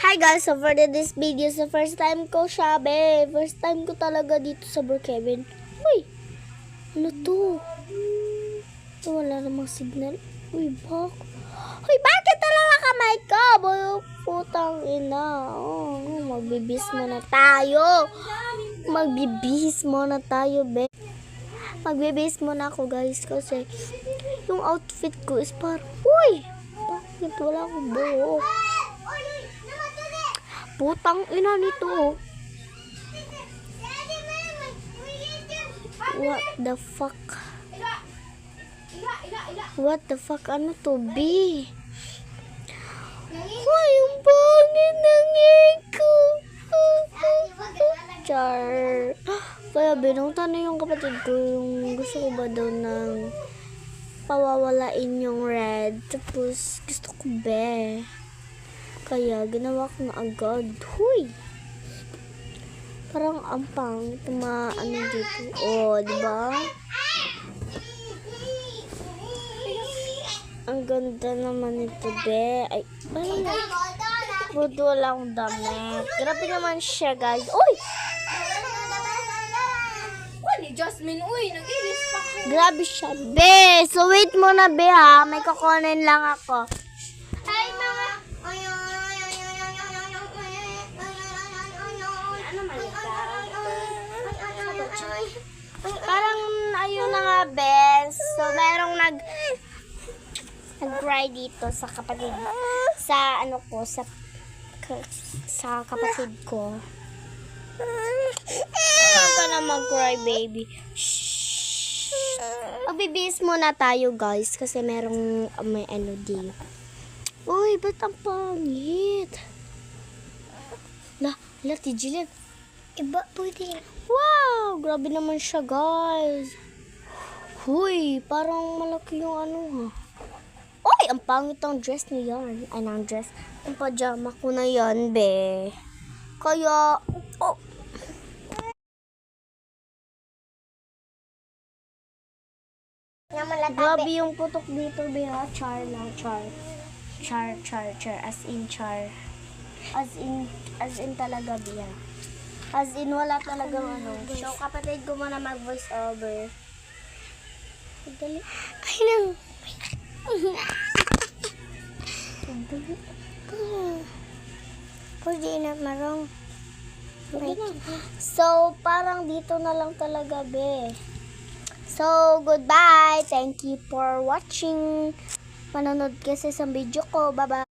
Hi guys, so for this video, so first time ko siya, be. First time ko talaga dito sa Brookhaven. Uy, ano to? Wala namang signal. Uy, bakit talaga kamay ko? Putang ina. Oh, magbibihis muna tayo. Magbibihis muna tayo, be. Magbibihis muna ako, guys, kasi yung outfit ko is parang, uy, bakit wala akong buhok? Putang ina nito. What the fuck? What the fuck? Ano to, B? Ay, yung pangit ng ko. Char. Kaya binunta na yung kapatid ko yung gusto ko ba daw ng pawawalain yung red. Tapos gusto ko be. Kaya ginawa ko na agad. Huy! Parang ampang. Ano dito. Oh, diba? Ang ganda naman ito, be. Ay, budo wala akong damit. Grabe naman siya, guys. Uy! Ni Jasmine, uy, nag-inis pa ko. Grabe siya, be. So, wait muna, be, ha. May kukunin lang ako. Ay, mga... Parang, ayun na nga, be. So, merong nag-cry dito sa kapatid. Sa, ano ko, sa kapatid ko. Ano ka na mag-cry, baby? Shhh. Magbibihis muna tayo, guys, kasi merong may ano dito. Uy, ba't ang pangit? Tijilit. Iba, pwede. Wow, grabe naman siya, guys. Huy, parang malaki yung ano, ha. Uy, ang pangit ang dress niya yan. Ay, ang dress. Ang pajama ko na yan, be. Kaya, oh. Grabe yung putok dito, be, ha. Char lang, char. Char. As in, char. As in talaga, be, ha. As in, wala talaga ano. So, kapatid ko muna mag-voice over. Dali. Ay, lang. Pwede na marong. So, parang dito na lang talaga, be. So, goodbye. Thank you for watching. Manonood kasi sa video ko. Bye-bye.